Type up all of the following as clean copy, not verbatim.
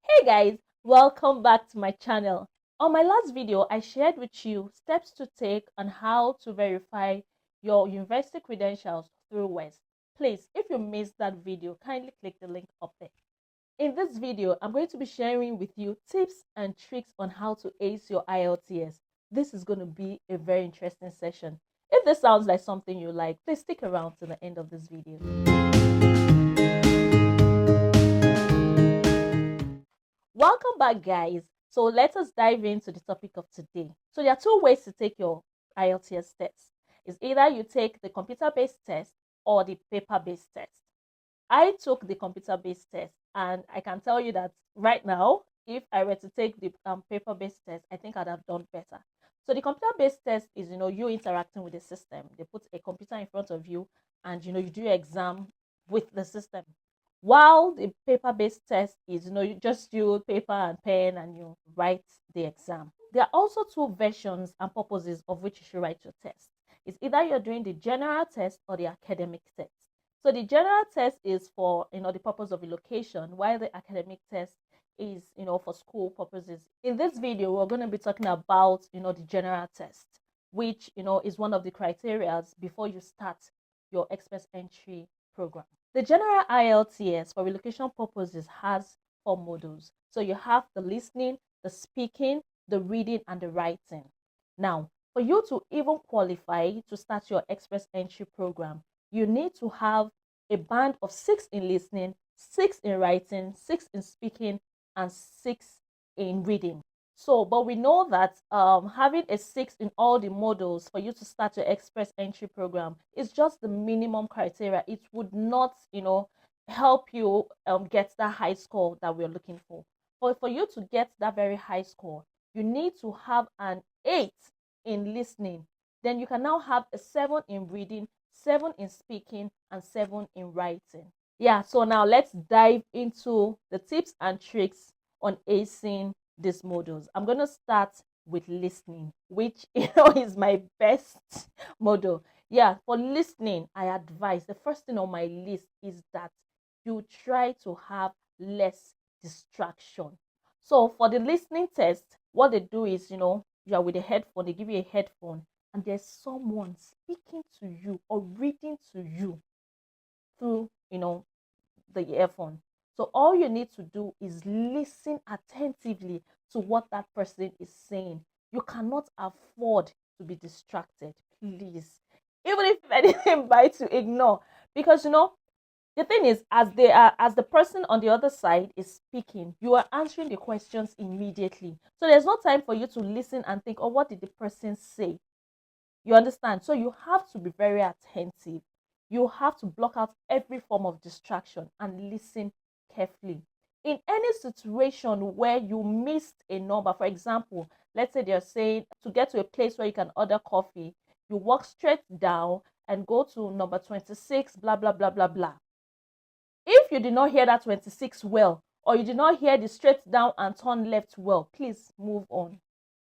Hey guys, welcome back to my channel. On my last video, I shared with you steps to take on how to verify your university credentials through West. Please, if you missed that video, kindly click the link up there. In this video, I'm going to be sharing with you tips and tricks on how to ace your IELTS. This is going to be a very interesting session. If this sounds like something you like, please stick around to the end of this video. Welcome back, guys. So let us dive into the topic of today. So there are two ways to take your IELTS test. It's either you take the computer-based test or the paper-based test. I took the computer-based test, and I can tell you that right now, if I were to take the paper-based test, I think I'd have done better. So the computer-based test is, you interacting with the system. They put a computer in front of you, and you do your exam with the system. While the paper-based test is, you just use paper and pen and you write the exam. There are also two versions and purposes of which you should write your test. It's either you're doing the general test or the academic test. So the general test is for, the purpose of relocation, while the academic test is, for school purposes. In this video, we're going to be talking about, the general test, which, is one of the criteria before you start your express entry program. The general IELTS for relocation purposes has 4 modules. So you have the listening, the speaking, the reading, and the writing. Now, for you to even qualify to start your express entry program, you need to have a band of 6 in listening, 6 in writing, 6 in speaking, and 6 in reading. So, but we know that having a 6 in all the modules for you to start your express entry program is just the minimum criteria. It would not, help you get that high score that we're looking for. But for you to get that very high score, you need to have an 8 in listening. Then you can now have a 7 in reading, 7 in speaking, and 7 in writing. Yeah, so now let's dive into the tips and tricks on acing these modules. I'm going to start with listening, which is my best module. Yeah, for listening, I advise the first thing on my list is that you try to have less distraction. So for the listening test, what they do is, you are with a headphone, they give you a headphone, and there's someone speaking to you or reading to you through, the earphone. So all you need to do is listen attentively to what that person is saying. You cannot afford to be distracted, please. Even if anything bites you, ignore. Because the thing is, as the person on the other side is speaking, you are answering the questions immediately. So there's no time for you to listen and think, oh, what did the person say? You understand? So you have to be very attentive. You have to block out every form of distraction and listen carefully. In any situation where you missed a number, for example, let's say they're saying to get to a place where you can order coffee, you walk straight down and go to number 26, blah, blah, blah, blah, blah. If you did not hear that 26 well, or you did not hear the straight down and turn left well, please move on.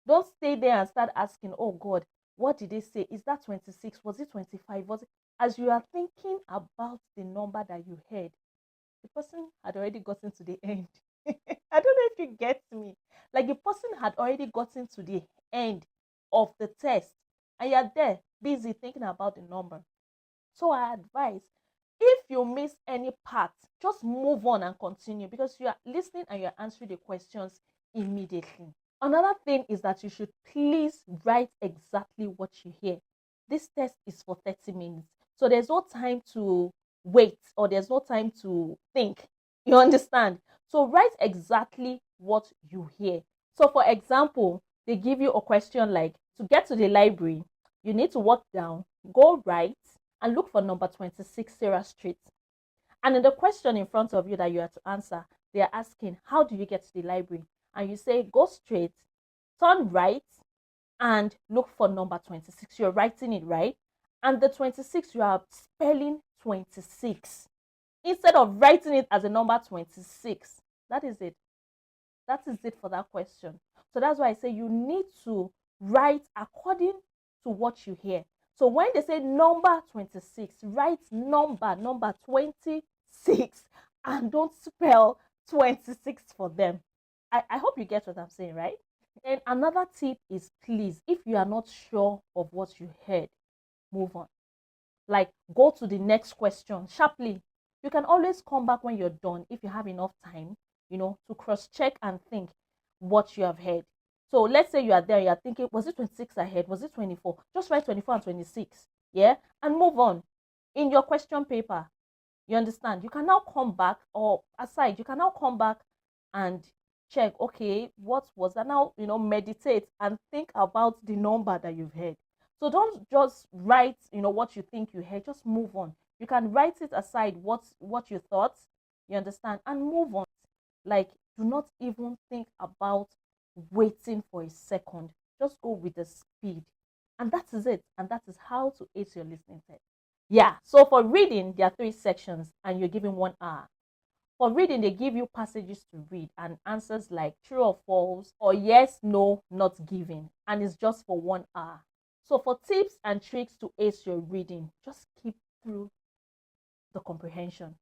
Don't stay there and start asking, oh God, what did they say? Is that 26? Was it 25? Was it? As you are thinking about the number that you heard, the person had already gotten to the end. I don't know if you get me. Like the person had already gotten to the end of the test, and you're there busy thinking about the number. So I advise, if you miss any part, just move on and continue, because you are listening and you're answering the questions immediately. Another thing is that you should please write exactly what you hear. This test is for 30 minutes. So there's no time to wait or there's no time to think. You understand? So write exactly what you hear. So for example, they give you a question like, to get to the library, you need to walk down, go right, and look for number 26 Sarah Street. And in the question in front of you that you have to answer, they are asking, how do you get to the library? And you say, go straight, turn right, and look for number 26. You're writing it right. And the 26, you are spelling 26. Instead of writing it as a number 26. That is it. That is it for that question. So that's why I say you need to write according to what you hear. So when they say number 26, write number 26 and don't spell 26 for them. I hope you get what I'm saying, right? And another tip is, please, if you are not sure of what you heard, move on. Like, go to the next question sharply. You can always come back when you're done if you have enough time, to cross check and think what you have heard. So let's say you are there, you're thinking, was it 26 I heard? Was it 24? Just write 24 and 26. Yeah. And move on. In your question paper, you understand? You can now come back, or aside, you can now come back and check, okay, what was that? Now, meditate and think about the number that you've heard. So don't just write, what you think you heard. Just move on. You can write it aside, what you thought, you understand, and move on. Like, do not even think about waiting for a second. Just go with the speed. And that is it. And that is how to ace your listening test. Yeah, so for reading, there are 3 sections and you're given 1 hour. For reading, they give you passages to read and answers like true or false or yes, no, not given. And it's just for 1 hour. So for tips and tricks to ace your reading, just keep through the comprehension.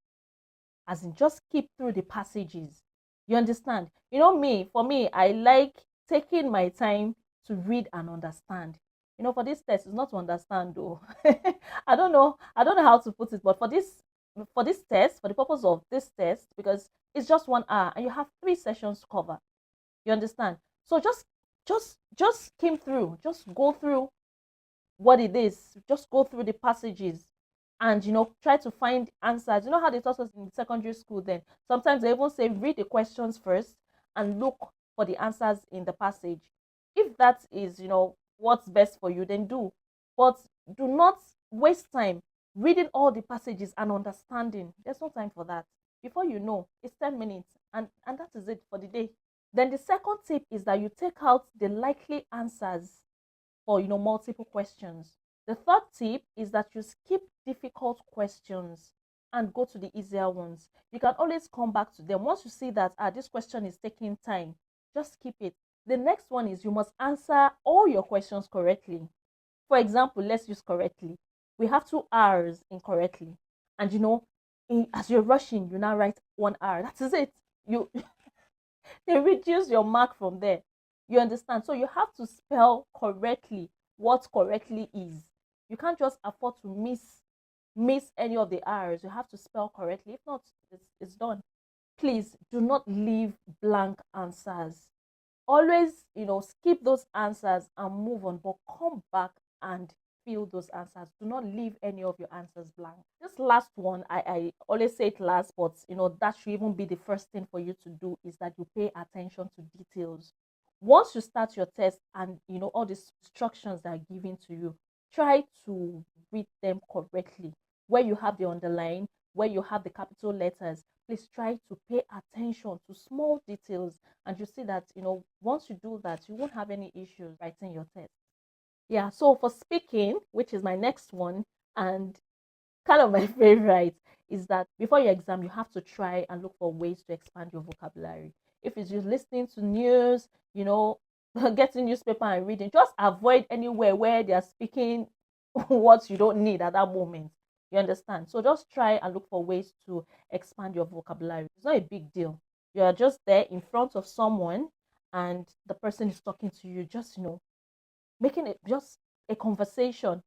As in, just keep through the passages. You understand? For me, I like taking my time to read and understand. For this test, it's not to understand though. I don't know how to put it, but for this test, for the purpose of this test, because it's just 1 hour and you have 3 sessions to cover. You understand? So just came through, just go through what it is, just go through the passages and try to find answers. You know how they taught us in secondary school then? Sometimes they even say read the questions first and look for the answers in the passage. If that is what's best for you, then do. But do not waste time reading all the passages and understanding. There's no time for that. Before you know, it's 10 minutes and that is it for the day. Then the second tip is that you take out the likely answers for multiple questions. The third tip is that you skip difficult questions and go to the easier ones. You can always come back to them. Once you see that this question is taking time, just skip it. The next one is you must answer all your questions correctly. For example, let's use correctly. We have 2 hours incorrectly. And as you're rushing, you now write 1 hour. That is it. They reduce your mark from there. You understand? So you have to spell correctly what correctly is. You can't just afford to miss any of the R's. You have to spell correctly. If not, it's done. Please do not leave blank answers. Always, skip those answers and move on, but come back and fill those answers. Do not leave any of your answers blank. This last one, I always say it last, but that should even be the first thing for you to do, is that you pay attention to details. Once you start your test and all these instructions that are given to you, try to read them correctly. Where you have the underline, where you have the capital letters, please try to pay attention to small details, and you see that once you do that, you won't have any issues writing your test. Yeah, so for speaking, which is my next one and kind of my favorite, is that before your exam, you have to try and look for ways to expand your vocabulary. If it's just listening to news, getting newspaper and reading, just avoid anywhere where they are speaking what you don't need at that moment. You understand? So just try and look for ways to expand your vocabulary. It's not a big deal. You are just there in front of someone and the person is talking to you, just making it just a conversation.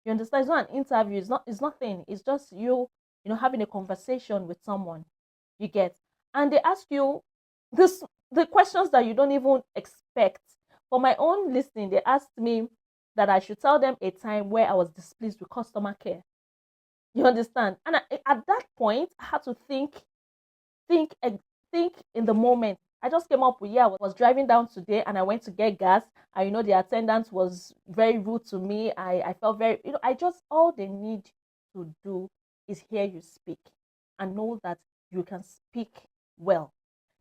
You understand? It's not an interview. It's nothing. It's just you having a conversation with someone. You get, and they ask you the questions that you don't even expect. For my own listening, they asked me that I should tell them a time where I was displeased with customer care. You understand? And at that point, I had to think in the moment. I just came up with, I was driving down today and I went to get gas, and the attendant was very rude to me. I felt very, all they need to do is hear you speak and know that you can speak well.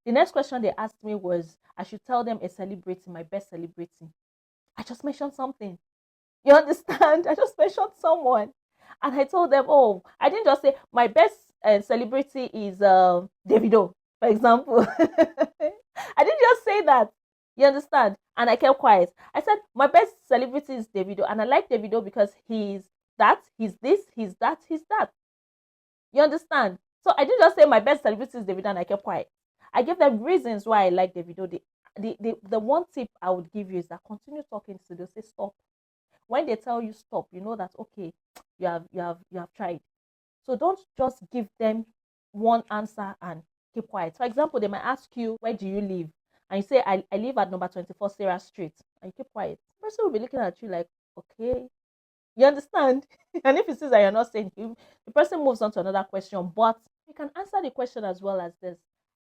The next question they asked me was, I should tell them a celebrity, my best celebrity. I just mentioned something. You understand? I just mentioned someone. And I told them, oh, I didn't just say my best celebrity is Davido, for example. I didn't just say that. You understand? And I kept quiet. I said, my best celebrity is Davido. And I like Davido because he's that, he's this, he's that, he's that. You understand? So I didn't just say my best celebrity is Davido and I kept quiet. I give them reasons why I like the video. The one tip I would give you is that continue talking to them. Say stop. When they tell you stop, you know that okay, you have tried. So don't just give them one answer and keep quiet. For example, they might ask you, where do you live? And you say, I live at number 24 Sarah Street. And you keep quiet. The person will be looking at you like, okay. You understand? And if it says that you're not saying him, the person moves on to another question. But you can answer the question as well as this.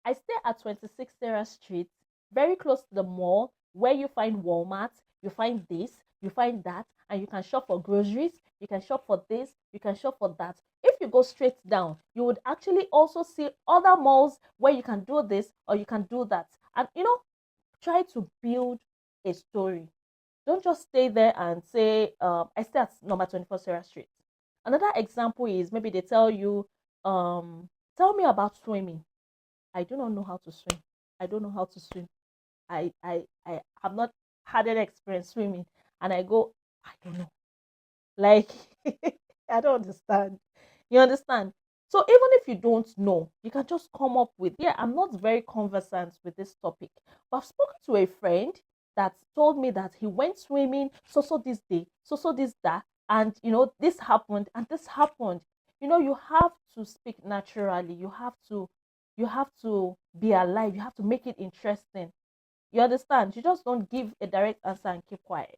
I stay at 26 Sarah Street, very close to the mall, where you find Walmart, you find this, you find that, and you can shop for groceries, you can shop for this, you can shop for that. If you go straight down, you would actually also see other malls where you can do this or you can do that. And try to build a story. Don't just stay there and say, I stay at number 24 Sarah Street. Another example is maybe they tell you, tell me about swimming. I do not know how to swim. I don't know how to swim. I have not had an experience swimming. And I go, I don't know. Like, I don't understand. You understand? So even if you don't know, you can just come up with, yeah, I'm not very conversant with this topic, but I've spoken to a friend that told me that he went swimming so this day, so this that, and this happened and this happened. You have to speak naturally. You have to be alive. You have to make it interesting. You understand? You just don't give a direct answer and keep quiet.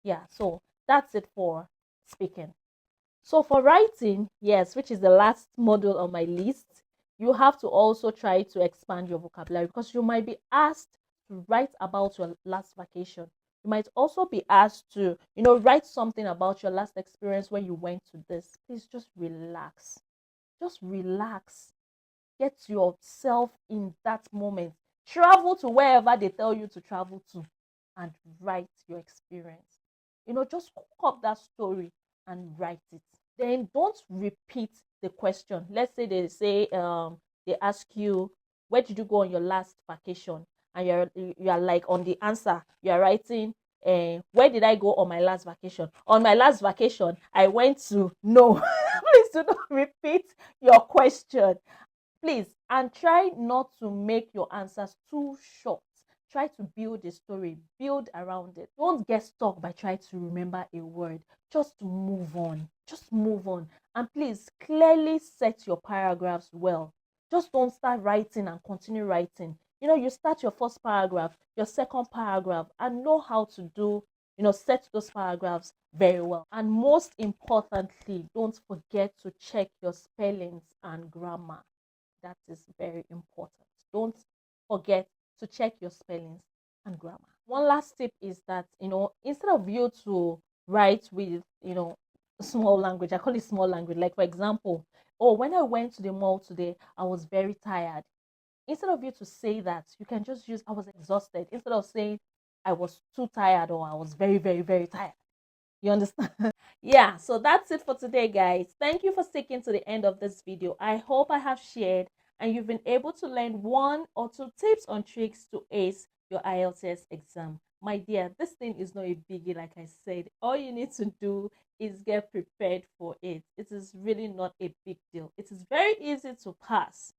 Yeah, so that's it for speaking. So for writing, yes, which is the last module on my list, you have to also try to expand your vocabulary because you might be asked to write about your last vacation. You might also be asked to, write something about your last experience when you went to this. Please just relax. Just relax. Get yourself in that moment. Travel to wherever they tell you to travel to and write your experience. Just cook up that story and write it. Then don't repeat the question. Let's say they ask you, where did you go on your last vacation? And you're like on the answer, you're writing, where did I go on my last vacation? On my last vacation, I went to no. Please do not repeat your question. Please, and try not to make your answers too short. Try to build a story, build around it. Don't get stuck by trying to remember a word. Just move on. Just move on. And please clearly set your paragraphs well. Just don't start writing and continue writing. You start your first paragraph, your second paragraph, and know how to do, set those paragraphs very well. And most importantly, don't forget to check your spellings and grammar. That is very important. Don't forget to check your spellings and grammar. One last tip is that, instead of you to write with, small language, I call it small language. Like, for example, oh, when I went to the mall today, I was very tired. Instead of you to say that, you can just use I was exhausted instead of saying I was too tired or I was very, very, very tired. You understand? Yeah, so that's it for today, guys. Thank you for sticking to the end of this video. I hope I have shared and you've been able to learn one or two tips on tricks to ace your IELTS exam. My dear, this thing is not a biggie, like I said. All you need to do is get prepared for it. It is really not a big deal. It is very easy to pass,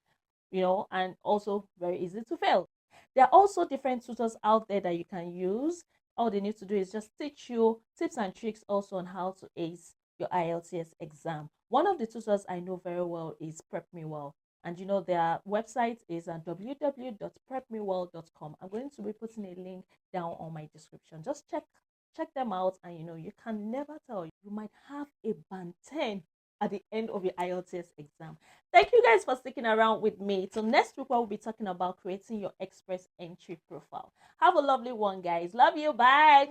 and also very easy to fail. There are also different tutors out there that you can use. All they need to do is just teach you tips and tricks also on how to ace your IELTS exam. One of the tutors I know very well is Prep Me Well. And their website is at www.prepmewell.com. I'm going to be putting a link down on my description. Just check them out, and you can never tell. You might have a band 10 at the end of your IELTS exam. Thank you guys for sticking around with me. Till next week, we'll be talking about creating your express entry profile. Have a lovely one, guys. Love you. Bye.